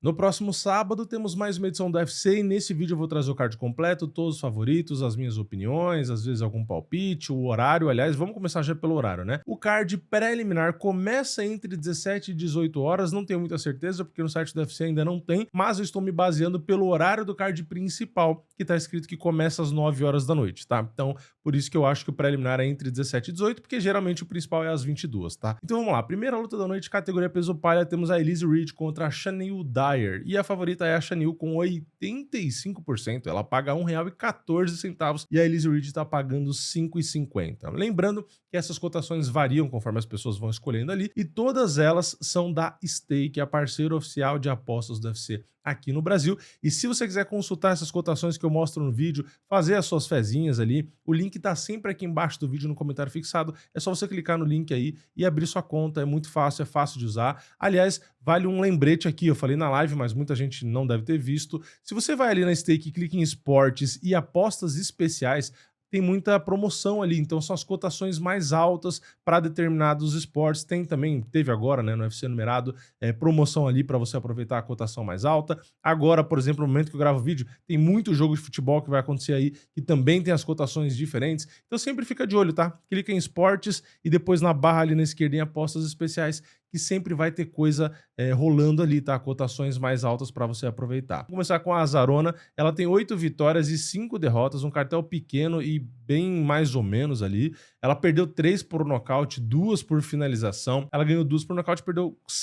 No próximo sábado temos mais uma edição do UFC e nesse vídeo eu vou trazer o card completo, todos os favoritos, as minhas opiniões, às vezes algum palpite, o horário, aliás, vamos começar já pelo horário, né? O card preliminar começa entre 17 e 18 horas, não tenho muita certeza porque no site do UFC ainda não tem, mas eu estou me baseando pelo horário do card principal, que tá escrito que começa às 9 horas da noite, tá? Então, por isso que eu acho que o preliminar é entre 17 e 18, porque geralmente o principal é às 22, tá? Então vamos lá, primeira luta da noite, categoria peso palha, temos a Elise Reed contra a Chanel Dyer. E a favorita é a Chanel com 85%. Ela paga R$1,14 e a Elise Reed tá pagando R$5,50. Lembrando que essas cotações variam conforme as pessoas vão escolhendo ali e todas elas são da Stake, a parceira oficial de apostas do UFC aqui no Brasil. E se você quiser consultar essas cotações que eu mostro no vídeo, fazer as suas fezinhas ali, o link tá sempre aqui embaixo do vídeo no comentário fixado. É só você clicar no link aí e abrir sua conta. É muito fácil, é fácil de usar. Aliás, vale um lembrete aqui, eu falei na live, mas muita gente não deve ter visto. Se você vai ali na Stake, clica em esportes e apostas especiais, tem muita promoção ali, então são as cotações mais altas para determinados esportes. Tem também, teve agora, né, no UFC numerado, promoção ali para você aproveitar a cotação mais alta. Agora, por exemplo, no momento que eu gravo o vídeo, tem muito jogo de futebol que vai acontecer aí, que também tem as cotações diferentes. Então sempre fica de olho, tá? Clica em esportes e depois na barra ali na esquerda em apostas especiais, que sempre vai ter coisa rolando ali, tá? Cotações mais altas para você aproveitar. Vamos começar com a Azarona. Ela tem 8 vitórias e 5 derrotas, um cartel pequeno e bem mais ou menos ali. Ela perdeu 3 por nocaute, 2 por finalização. Ela ganhou 2 por nocaute,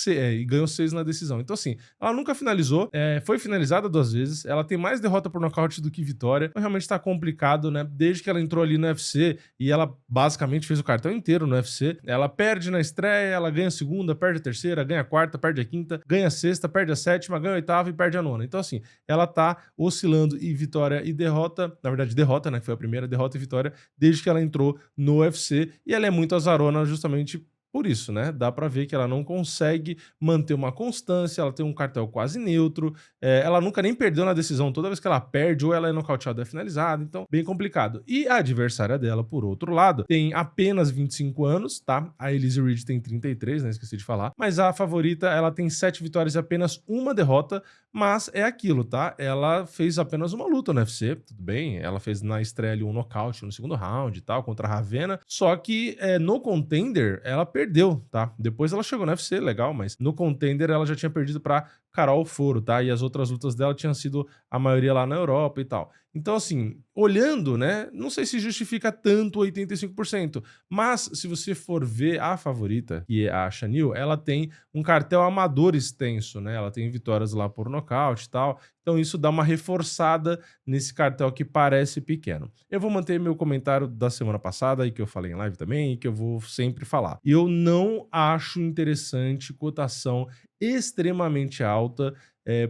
e ganhou 6 na decisão. Então, assim, ela nunca finalizou, foi finalizada 2 vezes. Ela tem mais derrota por nocaute do que vitória. Então, realmente tá complicado, né? Desde que ela entrou ali no UFC e ela basicamente fez o cartel inteiro no UFC. Ela perde na estreia, ela ganha a segunda, perde a terceira, ganha a quarta, perde a quinta, ganha a sexta, perde a sétima, ganha a oitava e perde a nona. Então, assim, ela tá oscilando em vitória e derrota, na verdade, derrota, né? Que foi a primeira derrota e vitória, desde que ela entrou no UFC. E ela é muito azarona justamente por isso, né? Dá pra ver que ela não consegue manter uma constância, ela tem um cartel quase neutro, ela nunca nem perdeu na decisão, toda vez que ela perde, ou ela é nocauteada ou é finalizada, então bem complicado. E a adversária dela, por outro lado, tem apenas 25 anos, tá? A Elise Reed tem 33, né? Esqueci de falar. Mas a favorita, ela tem 7 vitórias e apenas uma derrota, mas é aquilo, tá? Ela fez apenas uma luta no UFC, tudo bem, ela fez na estreia ali um nocaute no segundo round e tal, contra a Ravena, só que no Contender ela perdeu, tá? Depois ela chegou no UFC, legal, mas no Contender ela já tinha perdido pra Carol Foro, tá? E as outras lutas dela tinham sido a maioria lá na Europa e tal. Então, assim, olhando, né, não sei se justifica tanto 85%, mas se você for ver a favorita, que é a Chanel, ela tem um cartel amador extenso, né? Ela tem vitórias lá por nocaute e tal. Então isso dá uma reforçada nesse cartel que parece pequeno. Eu vou manter meu comentário da semana passada, e que eu falei em live também, e que eu vou sempre falar. Eu não acho interessante cotação extremamente alta,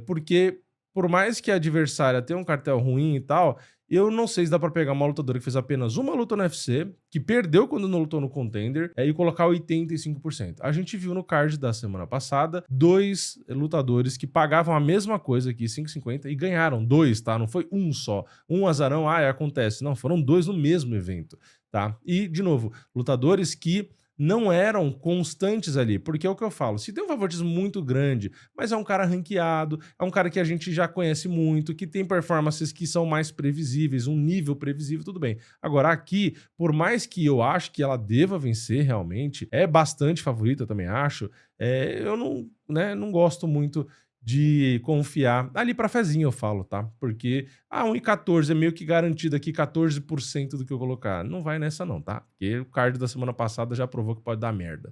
porque por mais que a adversária tenha um cartel ruim e tal, eu não sei se dá pra pegar uma lutadora que fez apenas uma luta no UFC, que perdeu quando não lutou no Contender, e colocar 85%. A gente viu no card da semana passada 2 lutadores que pagavam a mesma coisa aqui, 5,50, e ganharam 2, tá? Não foi um só. Um azarão, acontece. Não, foram 2 no mesmo evento, tá? E, de novo, lutadores que não eram constantes ali, porque é o que eu falo, se tem um favoritismo muito grande, mas é um cara ranqueado, é um cara que a gente já conhece muito, que tem performances que são mais previsíveis, um nível previsível, tudo bem. Agora aqui, por mais que eu acho que ela deva vencer realmente, é bastante favorita, eu também acho, eu não, né, não gosto muito de confiar ali pra fezinha, eu falo, tá? Porque 1,14 é meio que garantido aqui 14% do que eu colocar. Não vai nessa não, tá? Porque o card da semana passada já provou que pode dar merda.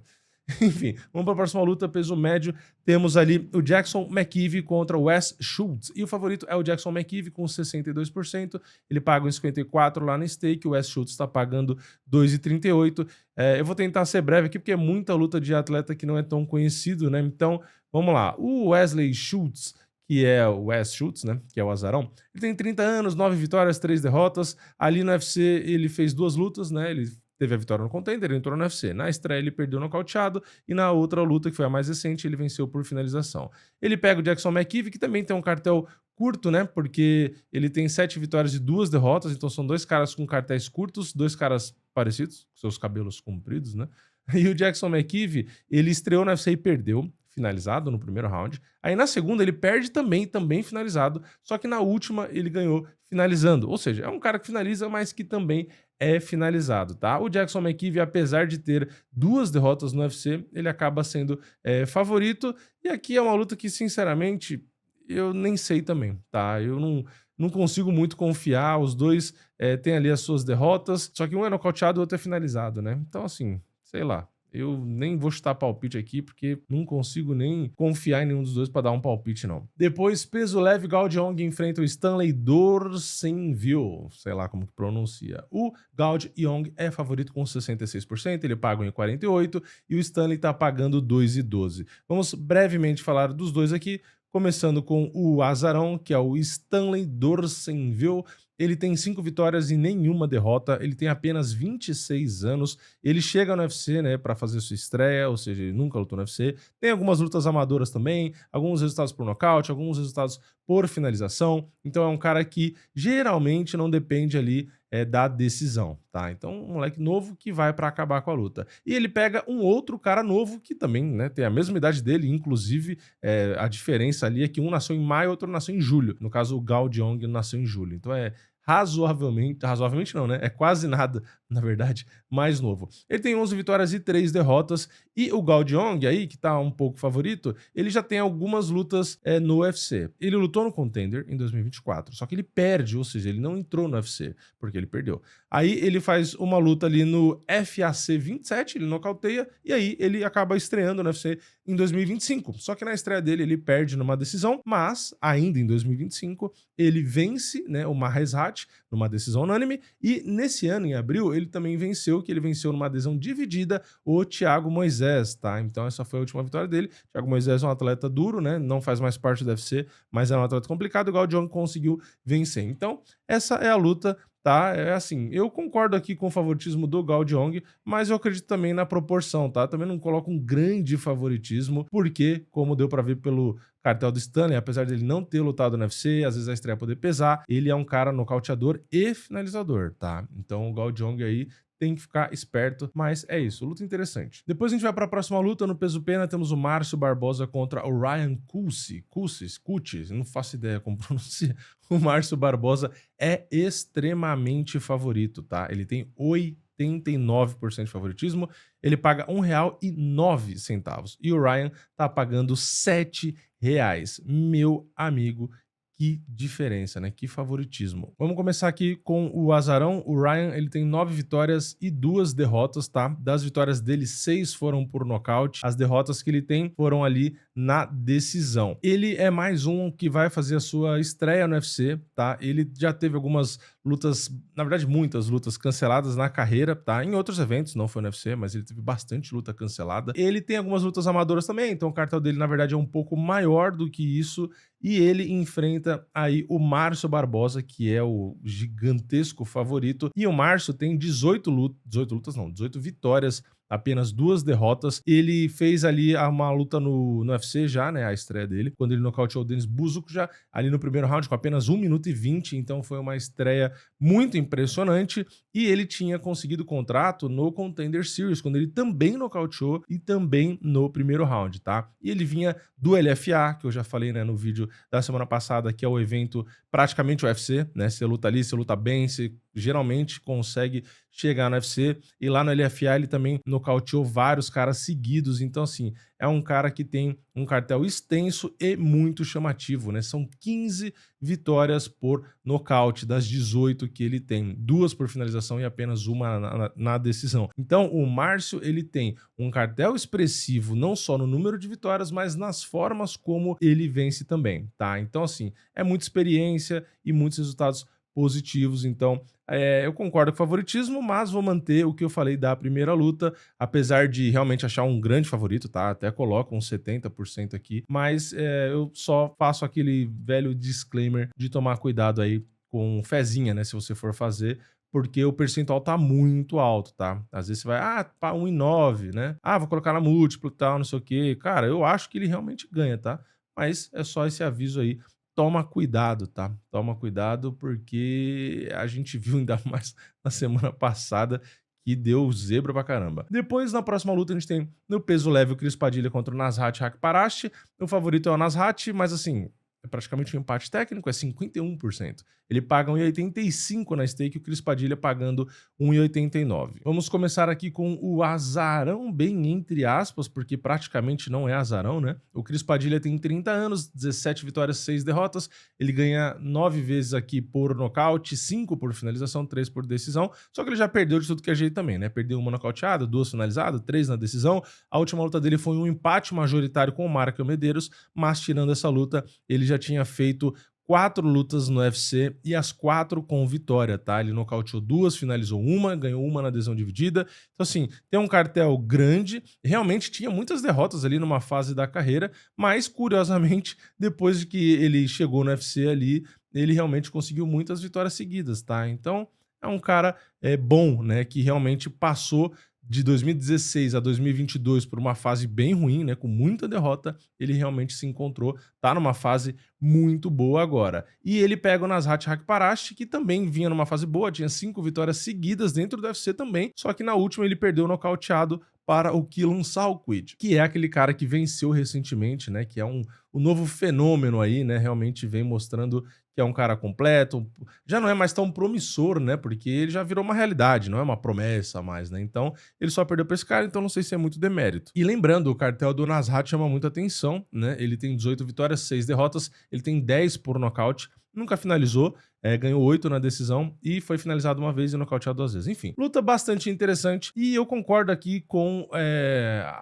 Enfim, vamos para a próxima luta, peso médio. Temos ali o Jackson McKeevy contra o Wes Schultz. E o favorito é o Jackson McKeevy com 62%. Ele paga 1,54 lá na stake. O Wes Schultz está pagando 2,38. Eu vou tentar ser breve aqui, porque é muita luta de atleta que não é tão conhecido, né? Então, vamos lá. O Wesley Schultz, que é o Wes Schultz, né? Que é o azarão. Ele tem 30 anos, 9 vitórias, 3 derrotas. Ali no UFC ele fez 2 lutas, né? Ele teve a vitória no Contender, ele entrou no UFC. Na estreia ele perdeu nocauteado e na outra luta, que foi a mais recente, ele venceu por finalização. Ele pega o Jackson McKeevy, que também tem um cartel curto, né? Porque ele tem 7 vitórias e 2 derrotas, então são 2 caras com cartéis curtos, 2 caras parecidos, com seus cabelos compridos, né? E o Jackson McKeevy, ele estreou no UFC e perdeu. finalizado no primeiro round. Aí na segunda ele perde também finalizado, só que na última ele ganhou finalizando. Ou seja, é um cara que finaliza, mas que também é finalizado, tá? O Jackson McKeevy, apesar de ter 2 derrotas no UFC, ele acaba sendo favorito. E aqui é uma luta que, sinceramente, eu nem sei também, tá? Eu não consigo muito confiar. Os dois têm ali as suas derrotas, só que um é nocauteado e o outro é finalizado, né? Então, assim, sei lá. Eu nem vou chutar palpite aqui, porque não consigo nem confiar em nenhum dos dois para dar um palpite, não. Depois, peso leve, Gaudiong enfrenta o Stanley Dorsenville, sei lá como que pronuncia. O Gaudiong é favorito com 66%, ele paga 1,48 e o Stanley tá pagando 2,12. Vamos brevemente falar dos dois aqui, começando com o azarão, que é o Stanley Dorsenville. Ele tem 5 vitórias e nenhuma derrota, ele tem apenas 26 anos, ele chega no UFC, né, para fazer sua estreia, ou seja, ele nunca lutou no UFC, tem algumas lutas amadoras também, alguns resultados por nocaute, alguns resultados por finalização, então é um cara que geralmente não depende ali da decisão, tá? Então, um moleque novo que vai para acabar com a luta. E ele pega um outro cara novo que também, né, tem a mesma idade dele, inclusive a diferença ali é que um nasceu em maio, outro nasceu em julho. No caso, o Gaudiong nasceu em julho. Então razoavelmente não, né? É quase nada, na verdade, mais novo. Ele tem 11 vitórias e 3 derrotas, e o Gaudiong aí, que tá um pouco favorito, ele já tem algumas lutas no UFC. Ele lutou no Contender em 2024, só que ele perde, ou seja, ele não entrou no UFC, porque ele perdeu. Aí ele faz uma luta ali no FAC 27, ele nocauteia, e aí ele acaba estreando no UFC em 2025. Só que na estreia dele ele perde numa decisão, mas ainda em 2025 ele vence, né, o Mahesh numa decisão unânime, e nesse ano, em abril, ele também venceu, que ele venceu numa decisão dividida, o Thiago Moisés, tá? Então essa foi a última vitória dele. Thiago Moisés é um atleta duro, né? Não faz mais parte do UFC, mas é um atleta complicado, igual o John conseguiu vencer. Então, essa é a luta, tá? É assim, eu concordo aqui com o favoritismo do Gaudiong, mas eu acredito também na proporção, tá? Também não coloco um grande favoritismo, porque, como deu pra ver pelo cartel do Stanley, apesar dele não ter lutado no UFC, às vezes a estreia poder pesar, ele é um cara nocauteador e finalizador, tá? Então o Gaudiong aí tem que ficar esperto, mas é isso, luta interessante. Depois a gente vai para a próxima luta, no peso pena temos o Márcio Barbosa contra o Ryan Coussis, não faço ideia como pronuncia. O Márcio Barbosa é extremamente favorito, tá? Ele tem 89% de favoritismo, ele paga R$1,09 e o Ryan tá pagando R$7. Meu amigo, que diferença, né? Que favoritismo. Vamos começar aqui com o azarão. O Ryan, ele tem 9 vitórias e 2 derrotas, tá? Das vitórias dele, 6 foram por nocaute. As derrotas que ele tem foram ali na decisão. Ele é mais um que vai fazer a sua estreia no UFC, tá? Ele já teve algumas lutas, na verdade muitas lutas canceladas na carreira, tá? Em outros eventos, não foi no UFC, mas ele teve bastante luta cancelada. Ele tem algumas lutas amadoras também, então o cartel dele, na verdade, é um pouco maior do que isso. E ele enfrenta aí o Márcio Barbosa, que é o gigantesco favorito. E o Márcio tem 18 vitórias, apenas 2 derrotas. Ele fez ali uma luta no UFC já, né, a estreia dele, quando ele nocauteou o Denis Buzukja já ali no primeiro round com apenas 1 minuto e 20, então foi uma estreia muito impressionante. E ele tinha conseguido contrato no Contender Series, quando ele também nocauteou e também no primeiro round, tá? E ele vinha do LFA, que eu já falei, né, no vídeo da semana passada, que é o evento praticamente UFC, né? Você luta ali, você luta bem, você geralmente consegue chegar no UFC, e lá no LFA ele também nocauteou vários caras seguidos, então assim, é um cara que tem um cartel extenso e muito chamativo, né? São 15 vitórias por nocaute das 18 que ele tem, 2 por finalização e apenas uma na decisão. Então o Márcio, ele tem um cartel expressivo não só no número de vitórias, mas nas formas como ele vence também, tá? Então assim, é muita experiência e muitos resultados positivos, então eu concordo com o favoritismo, mas vou manter o que eu falei da primeira luta, apesar de realmente achar um grande favorito, tá? Até coloco uns 70% aqui, mas eu só faço aquele velho disclaimer de tomar cuidado aí com fezinha, né? Se você for fazer, porque o percentual tá muito alto, tá? Às vezes você vai, pá, 1,9, né? Vou colocar na múltiplo e tal, não sei o quê. Cara, eu acho que ele realmente ganha, tá? Mas é só esse aviso aí. Toma cuidado, tá? Toma cuidado, porque a gente viu ainda mais na semana passada que deu zebra pra caramba. Depois, na próxima luta, a gente tem no peso leve o Chris Padilha contra o Nasrat Haqparast. O favorito é o Nasrat, mas assim, é praticamente um empate técnico, é 51%. Ele paga 1,85 na stake, o Chris Padilha pagando 1,89. Vamos começar aqui com o azarão, bem entre aspas, porque praticamente não é azarão, né? O Chris Padilha tem 30 anos, 17 vitórias, 6 derrotas. Ele ganha 9 vezes aqui por nocaute, 5 por finalização, 3 por decisão. Só que ele já perdeu de tudo que é jeito também, né? Perdeu uma nocauteada, 2 finalizadas, 3 na decisão. A última luta dele foi um empate majoritário com o Marco Medeiros, mas tirando essa luta, ele já tinha feito 4 lutas no UFC e as 4 com vitória, tá? Ele nocauteou 2, finalizou uma, ganhou uma na decisão dividida. Então, assim, tem um cartel grande. Realmente tinha muitas derrotas ali numa fase da carreira, mas, curiosamente, depois de que ele chegou no UFC ali, ele realmente conseguiu muitas vitórias seguidas, tá? Então, é um cara bom, né? Que realmente passou de 2016 a 2022 por uma fase bem ruim, né, com muita derrota. Ele realmente se encontrou, tá numa fase muito boa agora. E ele pega o Nasrat Haqparast, que também vinha numa fase boa, tinha 5 vitórias seguidas dentro do UFC também, só que na última ele perdeu nocauteado para o Kilon Salquid, que é aquele cara que venceu recentemente, né, que é o novo fenômeno aí, né, realmente vem mostrando que é um cara completo, já não é mais tão promissor, né, porque ele já virou uma realidade, não é uma promessa mais, né, então ele só perdeu para esse cara, então não sei se é muito demérito. E lembrando, o cartel do Nasrat chama muita atenção, né, ele tem 18 vitórias, 6 derrotas, ele tem 10 por nocaute, nunca finalizou, ganhou 8 na decisão e foi finalizado uma vez e nocauteado 2 vezes. Enfim, luta bastante interessante e eu concordo aqui com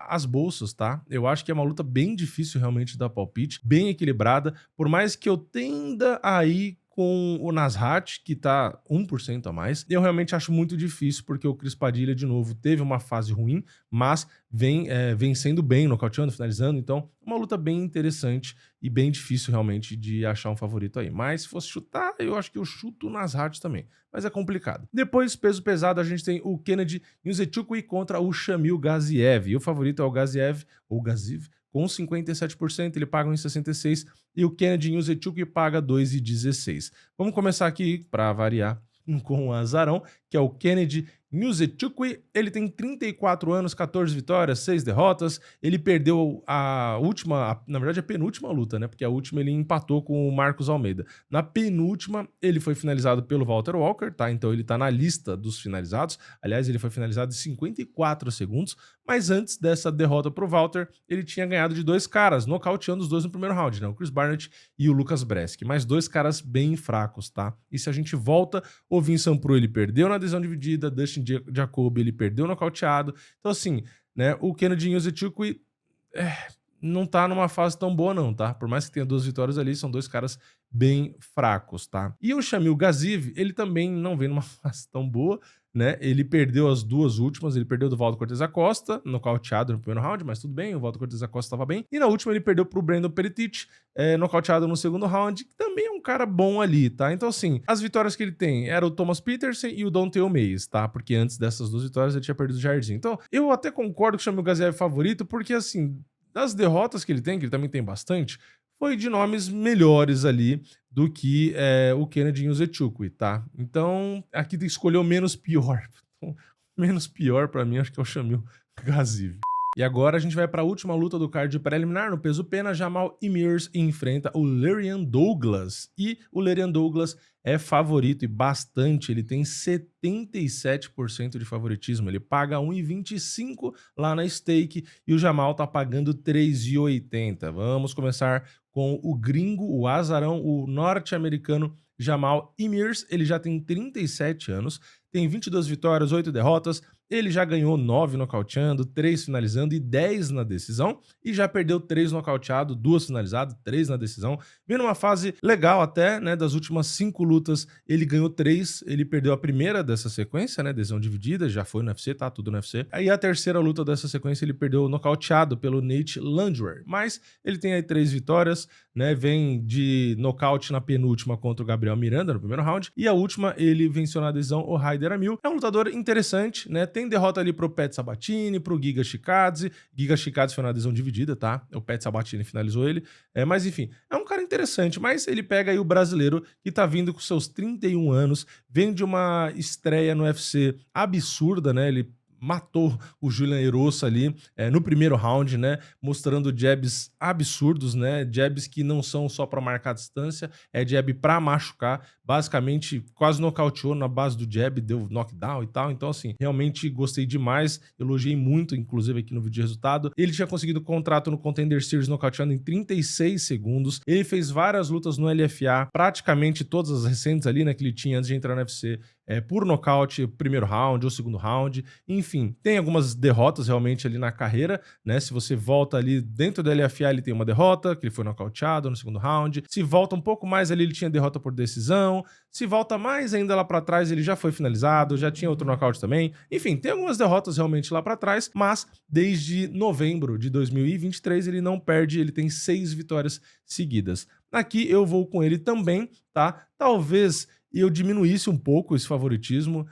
as bolsas, tá? Eu acho que é uma luta bem difícil realmente da palpite, bem equilibrada, por mais que eu tenda a ir com o Nasrat, que tá 1% a mais. Eu realmente acho muito difícil, porque o Chris Padilha, de novo, teve uma fase ruim, mas vem vencendo bem, nocauteando, finalizando. Então, uma luta bem interessante e bem difícil realmente de achar um favorito aí. Mas se fosse chutar, eu acho que eu chuto o Nasrat também. Mas é complicado. Depois, peso pesado, a gente tem o Kennedy Nzechukwu contra o Shamil Gaziev. E o favorito é o Gaziev, ou Gaziv, com 57%, ele paga 1,66 e o Kennedy Nzechukwu paga 2,16. Vamos começar aqui, para variar, com o azarão, que é o Kennedy Nzechukwu. Ele tem 34 anos, 14 vitórias, 6 derrotas. Ele perdeu a última, na verdade a penúltima luta, né? Porque a última ele empatou com o Marcos Almeida. Na penúltima, ele foi finalizado pelo Walter Walker, tá? Então ele tá na lista dos finalizados. Aliás, ele foi finalizado em 54 segundos. Mas antes dessa derrota pro Walter, ele tinha ganhado de 2 caras, nocauteando os 2 no primeiro round, né? O Chris Barnett e o Lucas Brzeski. Mas 2 caras bem fracos, tá? E se a gente volta, o Vincent Pro, ele perdeu na decisão dividida, Dustin Jacoby, ele perdeu nocauteado. Então, assim, né? O Kennedy Nzechukwu não tá numa fase tão boa não, tá? Por mais que tenha 2 vitórias ali, são 2 caras bem fracos, tá? E o Shamil Gaziev, ele também não vem numa fase tão boa, né? Ele perdeu as 2 últimas, ele perdeu do Valdo Cortez Acosta, nocauteado no primeiro round, mas tudo bem, o Valdo Cortez Acosta estava bem. E na última ele perdeu pro Brandon Peretic, nocauteado no segundo round, que também é um cara bom ali, tá? Então, assim, as vitórias que ele tem era o Thomas Peterson e o Don'Tale Mayes, tá? Porque antes dessas 2 vitórias ele tinha perdido o Jairzinho. Então, eu até concordo que o Shamil Gaziev é favorito, porque, assim, das derrotas que ele também tem bastante, foi de nomes melhores ali do que o Kennedy Nzechukwu, tá? Então, aqui tem que escolher o menos pior. Então, menos pior pra mim, acho que é o Shamil Gaziev. E agora a gente vai para a última luta do card preliminar no peso pena. Jamal Emirs enfrenta o Le'Rian Douglas. E o Le'Rian Douglas é favorito e bastante. Ele tem 77% de favoritismo. Ele paga 1,25 lá na stake e o Jamal tá pagando 3,80. Vamos começar com o gringo, o azarão, o norte-americano Jamal Emirs. Ele já tem 37 anos, tem 22 vitórias, 8 derrotas. Ele já ganhou 9 nocauteando, 3 finalizando e 10 na decisão. E já perdeu 3 nocauteados, 2 finalizadas, 3 na decisão. Vem numa fase legal até, né? Das últimas 5 lutas, ele ganhou 3. Ele perdeu a primeira dessa sequência, né? Decisão dividida, já foi no UFC, tá? Tudo no UFC. Aí a terceira luta dessa sequência, ele perdeu nocauteado pelo Nate Landwehr. Mas ele tem aí 3 vitórias, né? Vem de nocaute na penúltima contra o Gabriel Miranda, no primeiro round. E a última, ele venceu na decisão o Raider Amil. É um lutador interessante, né? Tem Tem derrota ali pro Pat Sabatini, pro Giga Chikadze. Giga Chikadze foi na adesão dividida, tá? O Pat Sabatini finalizou ele. Mas enfim, é um cara interessante, mas ele pega aí o brasileiro que tá vindo com seus 31 anos, vem de uma estreia no UFC absurda, né? Ele matou o Julian Erosa ali no primeiro round, né? Mostrando jabs absurdos, né? Jabs que não são só para marcar distância, é jab para machucar. Basicamente, quase nocauteou na base do jab, deu knockdown e tal. Então, assim, realmente gostei demais. Elogiei muito, inclusive, aqui no vídeo de resultado. Ele tinha conseguido contrato no Contender Series nocauteando em 36 segundos. Ele fez várias lutas no LFA, praticamente todas as recentes ali, né? Que ele tinha antes de entrar no UFC. Por nocaute, primeiro round ou segundo round, enfim, tem algumas derrotas realmente ali na carreira, né? Se você volta ali dentro do LFA, ele tem uma derrota, que ele foi nocauteado no segundo round. Se volta um pouco mais ali, ele tinha derrota por decisão. Se volta mais ainda lá pra trás, ele já foi finalizado, já tinha outro nocaute também. Enfim, tem algumas derrotas realmente lá pra trás, mas desde novembro de 2023 ele não perde, ele tem 6 vitórias seguidas. Aqui eu vou com ele também, tá? Talvez eu diminuísse um pouco esse favoritismo.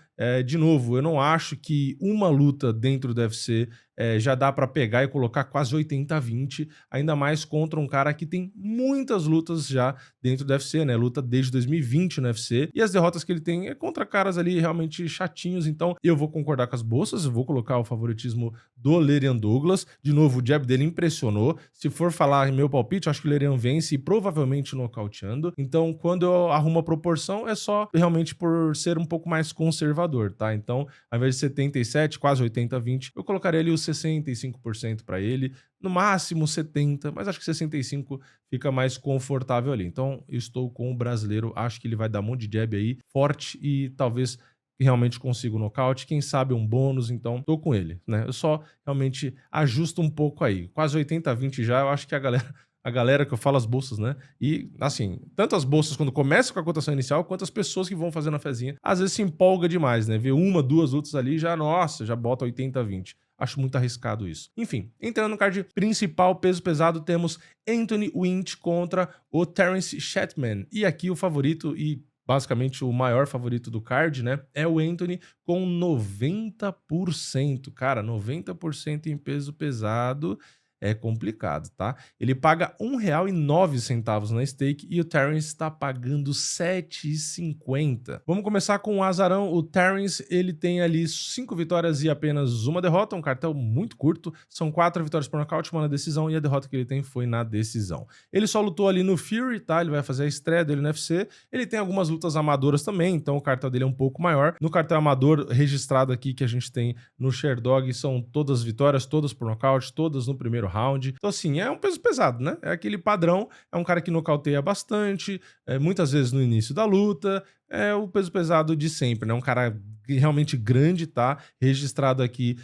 De novo, eu não acho que uma luta dentro do UFC já dá para pegar e colocar quase 80-20, ainda mais contra um cara que tem muitas lutas já dentro do UFC, né? Luta desde 2020 no UFC, e as derrotas que ele tem é contra caras ali realmente chatinhos, então eu vou concordar com as bolsas, eu vou colocar o favoritismo do Leirian Douglas. De novo, o jab dele impressionou. Se for falar em meu palpite, eu acho que o Leirian vence e provavelmente nocauteando. Então, quando eu arrumo a proporção, é só realmente por ser um pouco mais conservador, tá? Então, ao invés de 77, quase 80-20, eu colocaria ali os 65% para ele, no máximo 70%, mas acho que 65% fica mais confortável ali. Então, eu estou com o brasileiro, acho que ele vai dar um monte de jab aí, forte, e talvez realmente consiga o nocaute, quem sabe um bônus, então tô com ele, né? Eu só realmente ajusto um pouco aí, quase 80-20 já, eu acho que a galera que eu falo, as bolsas, né? E, assim, tanto as bolsas quando começam com a cotação inicial, quanto as pessoas que vão fazendo a fezinha, às vezes se empolga demais, né? Vê uma, duas lutas ali, já, nossa, já bota 80-20. Acho muito arriscado isso. Enfim, entrando no card principal, peso pesado, temos Anthony Winch contra o Terence Shetman. E aqui o favorito e basicamente o maior favorito do card, né, é o Anthony com 90%. Cara, 90% em peso pesado é complicado, tá? Ele paga R$ 1,09 na stake e o Terence está pagando R$ 7,50. Vamos começar com o azarão. O Terence, ele tem ali 5 vitórias e apenas uma derrota, um cartel muito curto. São 4 vitórias por nocaute, uma na decisão, e a derrota que ele tem foi na decisão. Ele só lutou ali no Fury, tá? Ele vai fazer a estreia dele no UFC. Ele tem algumas lutas amadoras também, então o cartel dele é um pouco maior. No cartel amador registrado aqui que a gente tem no Sherdog, são todas vitórias, todas por nocaute, todas no primeiro round. Então, assim, é um peso pesado, né? É aquele padrão, é um cara que nocauteia bastante, muitas vezes no início da luta, é o peso pesado de sempre, né? Um cara realmente grande, tá? Registrado aqui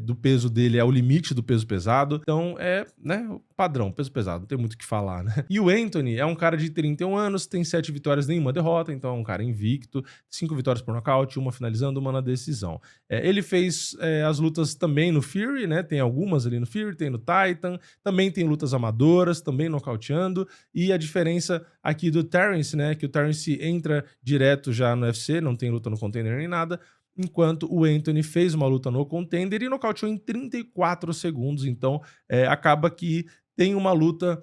do peso dele, é o limite do peso pesado. Então, né, padrão, peso pesado, não tem muito o que falar, né? E o Anthony é um cara de 31 anos, tem 7 vitórias, nenhuma derrota, então é um cara invicto, 5 vitórias por nocaute, uma finalizando, uma na decisão. Ele fez as lutas também no Fury, né? Tem algumas ali no Fury, tem no Titan, também tem lutas amadoras, também nocauteando, e a diferença aqui do Terence, né? Que o Terence entra direto já no UFC, não tem luta no Contender nem nada, enquanto o Anthony fez uma luta no Contender e nocauteou em 34 segundos, então acaba que tem uma luta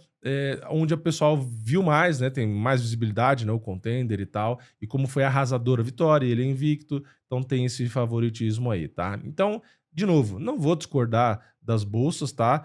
onde o pessoal viu mais, né? Tem mais visibilidade, né? O Contender e tal, e como foi arrasadora a vitória, ele é invicto, então tem esse favoritismo aí, tá? Então, de novo, não vou discordar das bolsas, tá?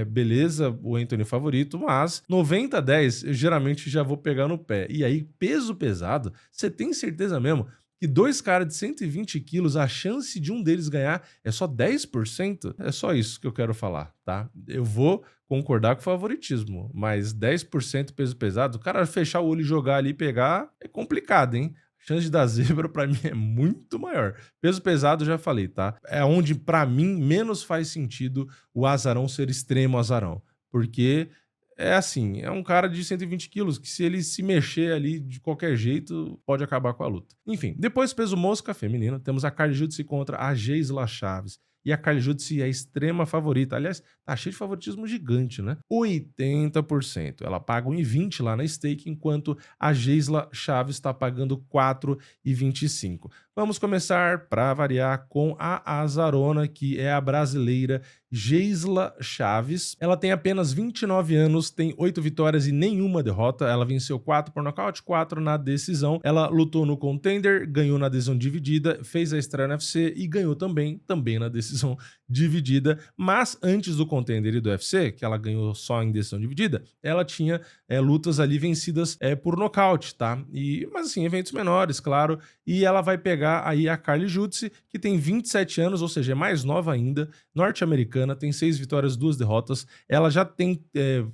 Beleza, o Anthony favorito, mas 90-10 eu geralmente já vou pegar no pé. E aí, peso pesado, você tem certeza mesmo que 2 caras de 120 quilos, a chance de um deles ganhar é só 10%? É só isso que eu quero falar, tá? Eu vou concordar com o favoritismo, mas 10% peso pesado, o cara fechar o olho e jogar ali e pegar é complicado, hein? A chance de dar zebra pra mim é muito maior. Peso pesado, já falei, tá? É onde pra mim menos faz sentido o azarão ser extremo azarão, porque é assim, é um cara de 120 quilos que se ele se mexer ali de qualquer jeito, pode acabar com a luta. Enfim, depois peso mosca feminino, temos a Carly Judice contra a Geisla Chaves. E a Carly Judice é a extrema favorita. Aliás, tá cheio de favoritismo gigante, né? 80%. Ela paga 1,20 lá na stake, enquanto a Geisla Chaves está pagando 4,25. Vamos começar, para variar, com a azarona, que é a brasileira Geisla Chaves. Ela tem apenas 29 anos, tem 8 vitórias e nenhuma derrota. Ela venceu 4 por nocaute, 4 na decisão. Ela lutou no Contender, ganhou na decisão dividida, fez a estreia no UFC e ganhou também na decisão dividida. Mas antes do Contender e do UFC, que ela ganhou só em decisão dividida, ela tinha lutas ali vencidas por nocaute, tá? Mas assim, eventos menores, claro. E ela vai pegar aí a Carly Jutsi, que tem 27 anos, ou seja, é mais nova ainda, norte-americana, tem 6 vitórias, 2 derrotas. Ela já tem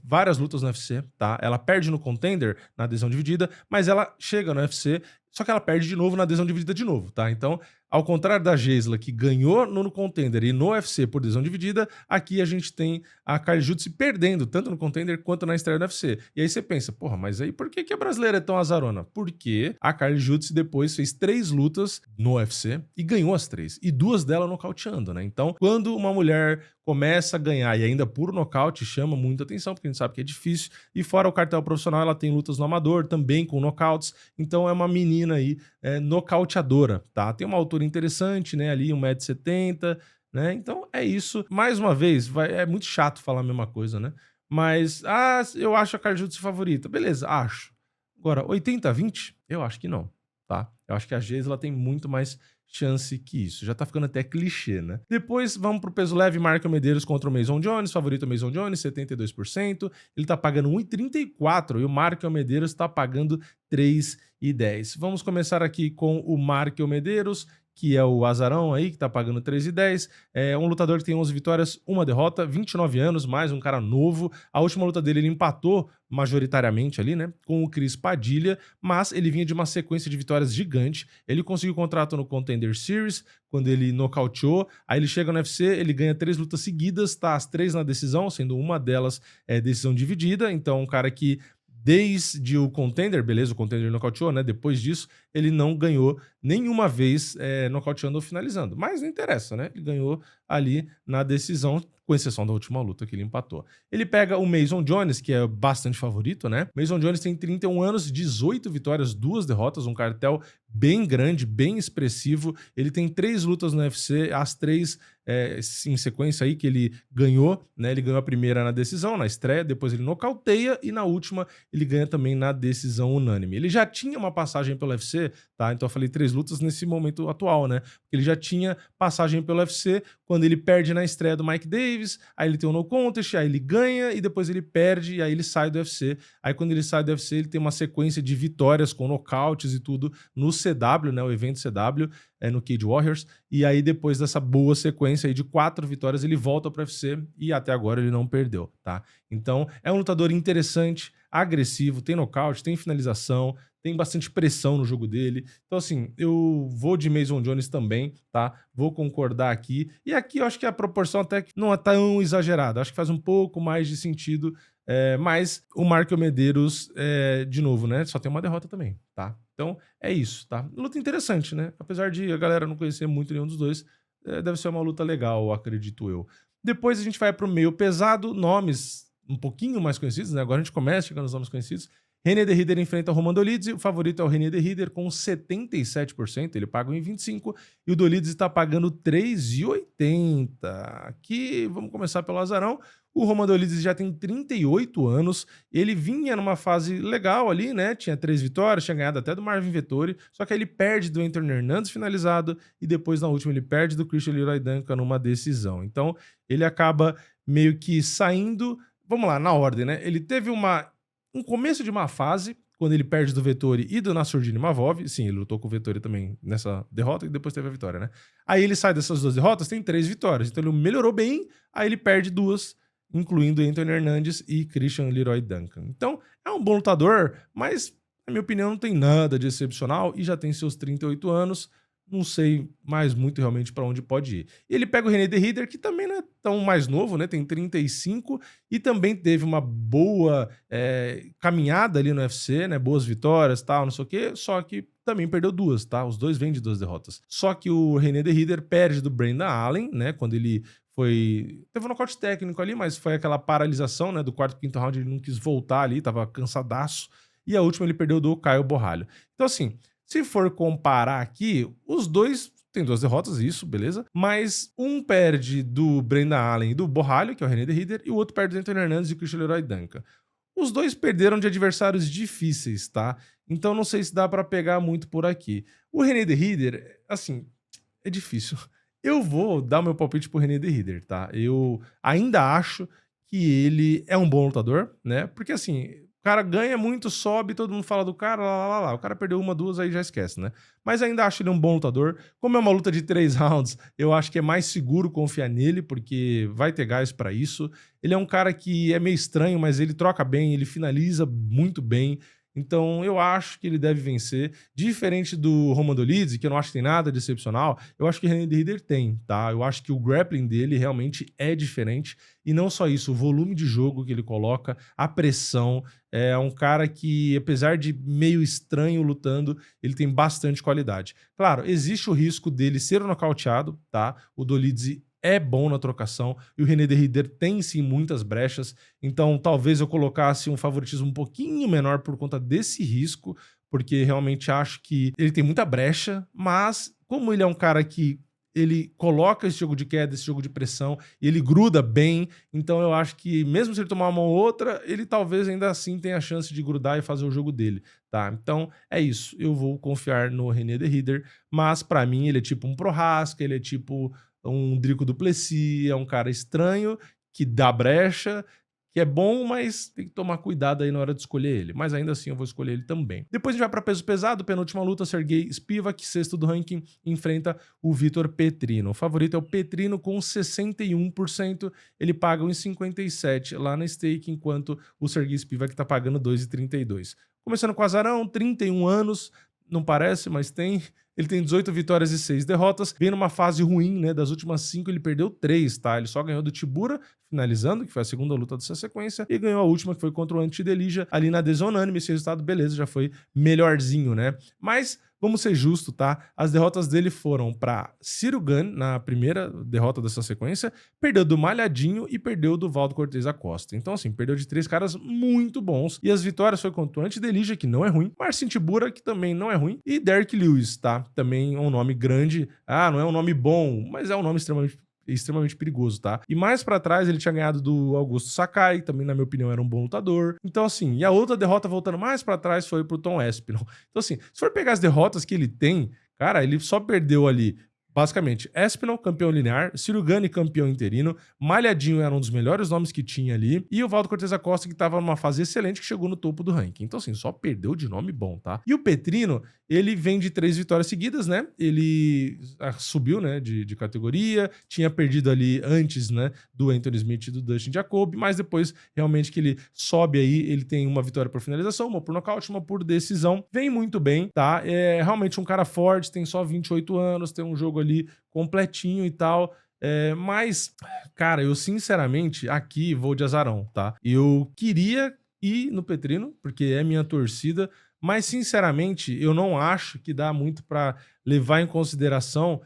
várias lutas no UFC, tá? Ela perde no Contender, na decisão dividida, mas ela chega no UFC, só que ela perde de novo na decisão dividida de novo, tá? Então, ao contrário da Geisla, que ganhou no Contender e no UFC por decisão dividida, aqui a gente tem a Carly Jutsi perdendo, tanto no Contender quanto na estreia do UFC. E aí você pensa, porra, mas aí por que a brasileira é tão azarona? Porque a Carly Jutsi depois fez 3 lutas no UFC e ganhou as 3. E 2 delas nocauteando, né? Então, quando uma mulher começa a ganhar e ainda por nocaute, chama muita atenção, porque a gente sabe que é difícil. E fora o cartel profissional, ela tem lutas no amador, também com nocautes. Então é uma menina aí nocauteadora, tá? Tem uma altura interessante, né? Ali 1,70 m, né? Então é isso. Mais uma vez, é muito chato falar a mesma coisa, né? Mas, eu acho a Carly Jutsi favorita. Beleza, acho. Agora, 80-20? Eu acho que não, tá? Eu acho que a Geisla tem muito mais chance que isso. Já tá ficando até clichê, né? Depois vamos pro peso leve, Marco Medeiros contra o Mason Jones, favorito Mason Jones, 72%. Ele tá pagando 1,34 e o Marco Medeiros tá pagando 3,10. Vamos começar aqui com o Marco Medeiros, que é o azarão aí, que tá pagando 3,10. É um lutador que tem 11 vitórias, 1 derrota, 29 anos, mais um cara novo. A última luta dele ele empatou majoritariamente ali, né, com o Chris Padilha, mas ele vinha de uma sequência de vitórias gigante. Ele conseguiu contrato no Contender Series, quando ele nocauteou. Aí ele chega no UFC, ele ganha 3 lutas seguidas, tá as 3 na decisão, sendo uma delas decisão dividida. Então, um cara que desde o Contender, beleza, o Contender nocauteou, né? Depois disso, ele não ganhou nenhuma vez nocauteando ou finalizando. Mas não interessa, né? Ele ganhou ali na decisão, com exceção da última luta que ele empatou. Ele pega o Mason Jones, que é bastante favorito, né? Mason Jones tem 31 anos, 18 vitórias, 2 derrotas, um cartel bem grande, bem expressivo. Ele tem 3 lutas no UFC, as 3 em sequência aí que ele ganhou, né? Ele ganhou a primeira na decisão, na estreia, depois ele nocauteia e na última ele ganha também na decisão unânime. Ele já tinha uma passagem pelo UFC, tá? Então eu falei 3 lutas nesse momento atual, né? Ele já tinha passagem pelo UFC quando ele perde na estreia do Mike Davis, aí ele tem um no contest, aí ele ganha e depois ele perde e aí ele sai do UFC. Aí quando ele sai do UFC, ele tem uma sequência de vitórias com nocautes e tudo no CW, né? O evento CW, no Cage Warriors. E aí depois dessa boa sequência aí de 4 vitórias, ele volta para o UFC e até agora ele não perdeu, tá? Então é um lutador interessante, agressivo, tem nocaute, tem finalização, tem bastante pressão no jogo dele. Então, assim, eu vou de Mason Jones também, tá? Vou concordar aqui. E aqui eu acho que a proporção até que não é tão exagerada. Acho que faz um pouco mais de sentido. Mas o Marco Medeiros, de novo, né? Só tem uma derrota também, tá? Então, é isso, tá? Luta interessante, né? Apesar de a galera não conhecer muito nenhum dos dois, deve ser uma luta legal, acredito eu. Depois a gente vai pro meio pesado, nomes um pouquinho mais conhecidos, né? Agora a gente começa chegando nos nomes conhecidos. René de Ridder enfrenta Roman Dolidze, o favorito é o René de Ridder com 77%, ele paga 1,25 e o Dolidze está pagando 3,80. Aqui, vamos começar pelo azarão. O Roman Dolidze já tem 38 anos, ele vinha numa fase legal ali, né? Tinha 3 vitórias, tinha ganhado até do Marvin Vettori, só que aí ele perde do Anthony Hernandes finalizado e depois na última ele perde do Christian Leroy Duncan numa decisão. Então, ele acaba meio que saindo, vamos lá, na ordem, né? Ele teve um começo de uma fase, quando ele perde do Vettori e do Nassourdine Imavov. Sim, ele lutou com o Vettori também nessa derrota e depois teve a vitória, né? Aí ele sai dessas 2 derrotas, tem 3 vitórias. Então ele melhorou bem, aí ele perde 2, incluindo Anthony Hernandes e Christian Leroy Duncan. Então é um bom lutador, mas na minha opinião não tem nada de excepcional e já tem seus 38 anos. Não sei mais muito realmente para onde pode ir. Ele pega o René de Ridder, que também não é tão mais novo, né? Tem 35 e também teve uma boa caminhada ali no UFC, né? Boas vitórias, tal, não sei o quê. Só que também perdeu 2, tá? Os dois vêm de 2 derrotas. Só que o René de Ridder perde do Brendan Allen, né? Quando ele teve um nocaute técnico ali, mas foi aquela paralisação, né? Do 4º, 5º round, ele não quis voltar ali, tava cansadaço. E a última ele perdeu do Caio Borralho. Então, assim, Se for comparar aqui, os dois têm 2 derrotas, isso, beleza? Mas um perde do Brendan Allen e do Borralho, que é o René de Ridder, e o outro perde do Anthony Hernandes e o Christian Leroy Duncan. Os dois perderam de adversários difíceis, tá? Então não sei se dá pra pegar muito por aqui. O René de Ridder, assim, é difícil. Eu vou dar meu palpite pro René de Ridder, tá? Eu ainda acho que ele é um bom lutador, né? Porque assim, o cara ganha muito, sobe, todo mundo fala do cara, lá. O cara perdeu uma, duas, aí já esquece, né? Mas ainda acho ele um bom lutador. Como é uma luta de 3 rounds, eu acho que é mais seguro confiar nele, porque vai ter gás pra isso. Ele é um cara que é meio estranho, mas ele troca bem, ele finaliza muito bem. Então, eu acho que ele deve vencer. Diferente do Roman Dolidze, que eu não acho que tem nada de excepcional, eu acho que o René de Ridder tem, tá? Eu acho que o grappling dele realmente é diferente. E não só isso, o volume de jogo que ele coloca, a pressão. É um cara que, apesar de meio estranho lutando, ele tem bastante qualidade. Claro, existe o risco dele ser nocauteado, tá? O Dolidze é bom na trocação e o René de Ridder tem sim muitas brechas, então talvez eu colocasse um favoritismo um pouquinho menor por conta desse risco, porque realmente acho que ele tem muita brecha, mas como ele é um cara que ele coloca esse jogo de queda, esse jogo de pressão, e ele gruda bem, então eu acho que mesmo se ele tomar uma ou outra, ele talvez ainda assim tenha a chance de grudar e fazer o jogo dele, tá? Então é isso, eu vou confiar no René de Ridder, mas pra mim ele é tipo um Prochazka, ele é tipo um Drico du Plessis, é um cara estranho, que dá brecha, que é bom, mas tem que tomar cuidado aí na hora de escolher ele. Mas ainda assim eu vou escolher ele também. Depois a gente vai para peso pesado, penúltima luta, Sergey Spivak, sexto do ranking, enfrenta o Vitor Petrino. O favorito é o Petrino com 61%, ele paga 1,57 lá na stake, enquanto o Sergey Spivak tá pagando 2,32. Começando com o Azarão, 31 anos, não parece, mas tem. Ele tem 18 vitórias e 6 derrotas. Vem numa fase ruim, né? Das últimas 5, ele perdeu 3, tá? Ele só ganhou do Tibura, finalizando, que foi a segunda luta dessa sequência, e ganhou a última, que foi contra o Antidelija, ali na desonânime. Esse resultado, beleza, já foi melhorzinho, né? Mas vamos ser justos, tá? As derrotas dele foram pra Ciro Gunn, na primeira derrota dessa sequência, perdeu do Malhadinho e perdeu do Valdo Cortez Acosta. Então, assim, perdeu de 3 caras muito bons. E as vitórias foi contra o Antidelija, que não é ruim, Marcin Tibura, que também não é ruim, e Derrick Lewis, tá? Também é um nome grande. Ah, não é um nome bom, mas é um nome extremamente perigoso, tá? E mais pra trás ele tinha ganhado do Augusto Sakai, também na minha opinião era um bom lutador. Então assim, e a outra derrota voltando mais pra trás foi pro Tom Espinal. Então assim, se for pegar as derrotas que ele tem, cara, ele só perdeu ali basicamente, Espinal, campeão linear, Ciro Gunn, campeão interino, Malhadinho era um dos melhores nomes que tinha ali, e o Valdo Cortez Acosta, que tava numa fase excelente, que chegou no topo do ranking. Então, assim, só perdeu de nome bom, tá? E o Petrino, ele vem de 3 vitórias seguidas, né? Ele subiu, né, de categoria, tinha perdido ali antes, né, do Anthony Smith e do Dustin Jacob, mas depois, realmente, que ele sobe aí, ele tem uma vitória por finalização, uma por nocaute, uma por decisão. Vem muito bem, tá? É realmente um cara forte, tem só 28 anos, tem um jogo ali completinho e tal. Mas, cara, eu sinceramente aqui vou de Azarão, tá? Eu queria ir no Petrino, porque é minha torcida, mas sinceramente eu não acho que dá muito pra levar em consideração.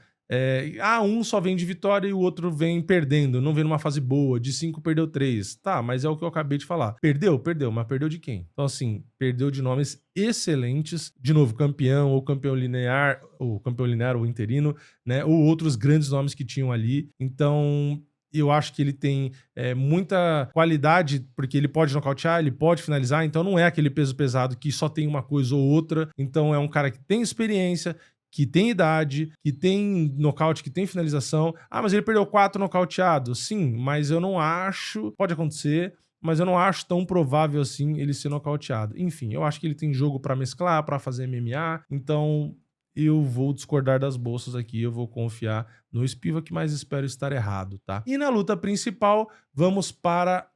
Um só vem de vitória e o outro vem perdendo, não vem numa fase boa, de 5 perdeu 3. Tá, mas é o que eu acabei de falar. Perdeu? Perdeu, mas perdeu de quem? Então assim, perdeu de nomes excelentes, de novo, campeão ou campeão linear ou interino, né, ou outros grandes nomes que tinham ali. Então eu acho que ele tem muita qualidade, porque ele pode nocautear, ele pode finalizar, então não é aquele peso pesado que só tem uma coisa ou outra. Então é um cara que tem experiência, que tem idade, que tem nocaute, que tem finalização. Ah, mas ele perdeu 4 nocauteados. Sim, mas eu não acho... Pode acontecer, mas eu não acho tão provável assim ele ser nocauteado. Enfim, eu acho que ele tem jogo pra mesclar, pra fazer MMA, então eu vou discordar das bolsas aqui, eu vou confiar no Spivak, mas espero estar errado, tá? E na luta principal, vamos para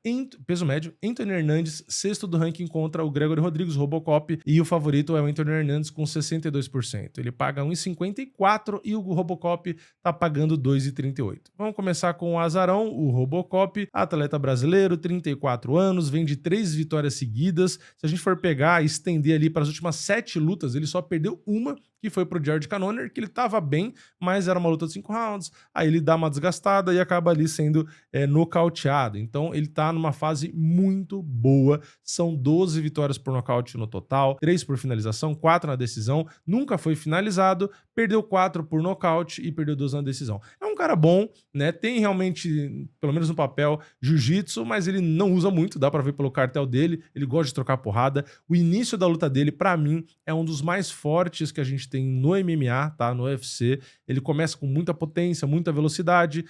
peso médio, Anthony Hernandes, sexto do ranking contra o Gregory Rodrigues, Robocop, e o favorito é o Anthony Hernandes com 62%. Ele paga 1,54 e o Robocop tá pagando 2,38. Vamos começar com o Azarão, o Robocop, atleta brasileiro, 34 anos, vem de 3 vitórias seguidas. Se a gente for pegar e estender ali para as últimas 7 lutas, ele só perdeu uma, que foi pro Jared Cannonier, que ele tava bem, mas era uma luta de 5 rounds, rounds, aí ele dá uma desgastada e acaba ali sendo nocauteado. Então ele tá numa fase muito boa, são 12 vitórias por nocaute no total, 3 por finalização, 4 na decisão, nunca foi finalizado, perdeu 4 por nocaute e perdeu 2 na decisão. É um cara bom, né? Tem realmente, pelo menos no papel, jiu-jitsu, mas ele não usa muito, dá pra ver pelo cartel dele, ele gosta de trocar porrada. O início da luta dele, pra mim, é um dos mais fortes que a gente tem no MMA, tá? No UFC. Ele começa com muita potência, muita velocidade.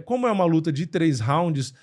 Como é uma luta de 3 rounds,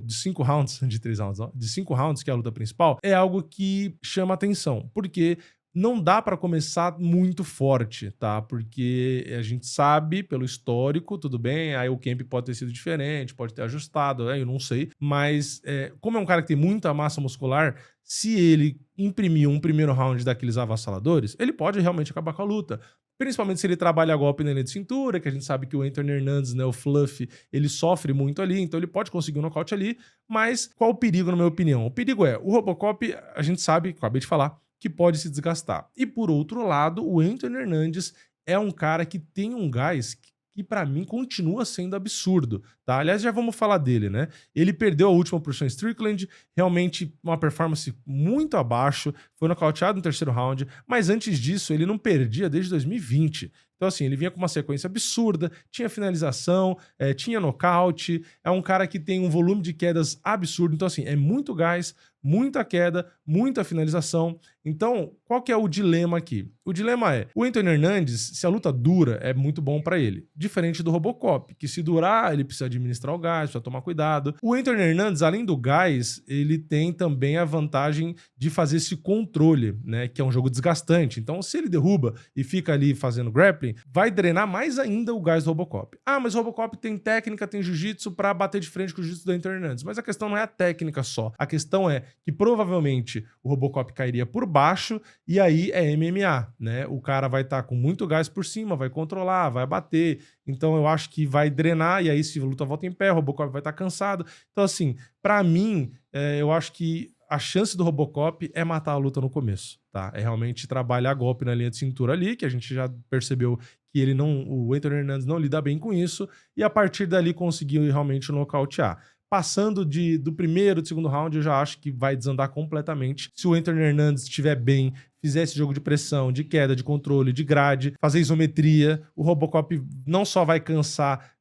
de 5 rounds, de 3 rounds, ó, de 5 rounds, que é a luta principal, é algo que chama atenção, porque não dá para começar muito forte, tá? Porque a gente sabe, pelo histórico, tudo bem, aí o camp pode ter sido diferente, pode ter ajustado, eu não sei, mas como é um cara que tem muita massa muscular, se ele imprimir um primeiro round daqueles avassaladores, ele pode realmente acabar com a luta. Principalmente se ele trabalha golpe na linha de cintura, que a gente sabe que o Anthony Hernandez, né, o Fluff, ele sofre muito ali, então ele pode conseguir um nocaute ali, mas qual o perigo, na minha opinião? O perigo o Robocop, a gente sabe, acabei de falar, que pode se desgastar. E por outro lado, o Anthony Hernandez é um cara que tem um gás que para mim continua sendo absurdo, tá? Aliás, já vamos falar dele, né? Ele perdeu a última pro Sean Strickland, realmente uma performance muito abaixo, foi nocauteado no terceiro round, mas antes disso ele não perdia desde 2020. Então, assim, ele vinha com uma sequência absurda, tinha finalização, tinha nocaute, é um cara que tem um volume de quedas absurdo. Então, assim, é muito gás, muita queda, muita finalização. Então, qual que é o dilema aqui? O dilema o Anthony Hernandez, se a luta dura, é muito bom pra ele. Diferente do Robocop, que se durar, ele precisa administrar o gás, precisa tomar cuidado. O Anthony Hernandez, além do gás, ele tem também a vantagem de fazer esse controle, né? Que é um jogo desgastante. Então, se ele derruba e fica ali fazendo grappling, vai drenar mais ainda o gás do Robocop. Ah, mas o Robocop tem técnica, tem jiu-jitsu pra bater de frente com o jiu-jitsu do Anthony Hernandez. Mas a questão não é a técnica só. A questão é que provavelmente o Robocop cairia por baixo e aí é MMA, né? O cara vai estar com muito gás por cima, vai controlar, vai bater. Então eu acho que vai drenar e aí se a luta volta em pé, o Robocop vai estar cansado. Então assim, pra mim, eu acho que a chance do Robocop é matar a luta no começo, tá? É realmente trabalhar golpe na linha de cintura ali, que a gente já percebeu que ele não, o Anthony Hernandez não lida bem com isso, e a partir dali conseguiu realmente nocautear. Passando do primeiro, do segundo round, eu já acho que vai desandar completamente. Se o Anthony Hernandez estiver bem, fizer esse jogo de pressão, de queda, de controle, de grade, fazer isometria, o Robocop não só vai cansar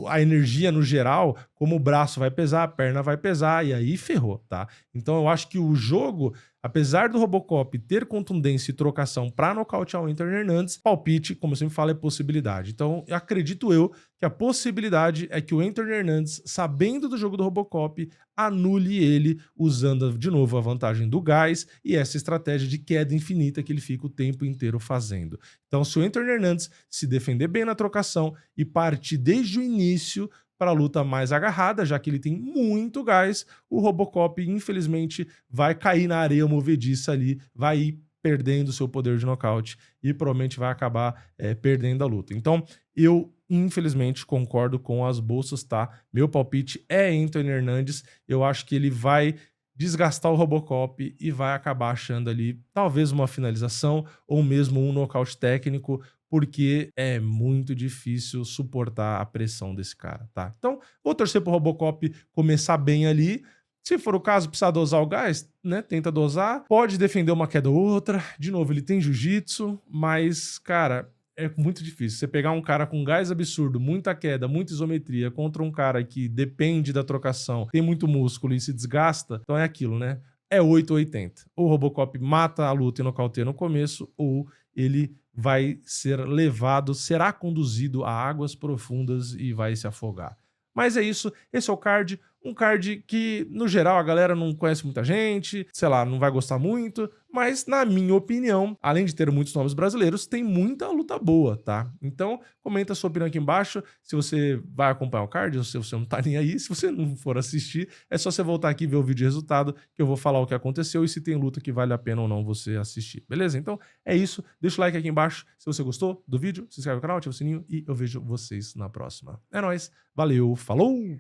a energia no geral, como o braço vai pesar, a perna vai pesar, e aí ferrou, tá? Então eu acho que o jogo, apesar do Robocop ter contundência e trocação para nocautear o Anthony Hernandez, palpite, como eu sempre falo, é possibilidade. Então, acredito eu que a possibilidade é que o Anthony Hernandez, sabendo do jogo do Robocop, anule ele usando de novo a vantagem do gás e essa estratégia de queda infinita que ele fica o tempo inteiro fazendo. Então, se o Anthony Hernandez se defender bem na trocação e partir desde o início para a luta mais agarrada, já que ele tem muito gás, o Robocop, infelizmente, vai cair na areia movediça ali, vai ir perdendo seu poder de nocaute e provavelmente vai acabar perdendo a luta. Então, eu, infelizmente, concordo com as bolsas, tá? Meu palpite é Anthony Hernandez. Eu acho que ele vai desgastar o Robocop e vai acabar achando ali talvez uma finalização ou mesmo um nocaute técnico, porque é muito difícil suportar a pressão desse cara, tá? Então, vou torcer pro Robocop começar bem ali. Se for o caso, precisar dosar o gás, né? Tenta dosar. Pode defender uma queda ou outra. De novo, ele tem jiu-jitsu, mas, cara, é muito difícil. Você pegar um cara com gás absurdo, muita queda, muita isometria, contra um cara que depende da trocação, tem muito músculo e se desgasta, então é aquilo, né? É 8/80. Ou o Robocop mata a luta e nocauteia no começo, ou ele vai ser levado, será conduzido a águas profundas e vai se afogar. Mas é isso, esse é o card, um card que, no geral, a galera não conhece muita gente, sei lá, não vai gostar muito, mas, na minha opinião, além de ter muitos nomes brasileiros, tem muita luta boa, tá? Então, comenta a sua opinião aqui embaixo, se você vai acompanhar o card, ou se você não tá nem aí, se você não for assistir, é só você voltar aqui e ver o vídeo de resultado, que eu vou falar o que aconteceu e se tem luta que vale a pena ou não você assistir, beleza? Então, é isso, deixa o like aqui embaixo se você gostou do vídeo, se inscreve no canal, ativa o sininho e eu vejo vocês na próxima. É nóis, valeu, falou!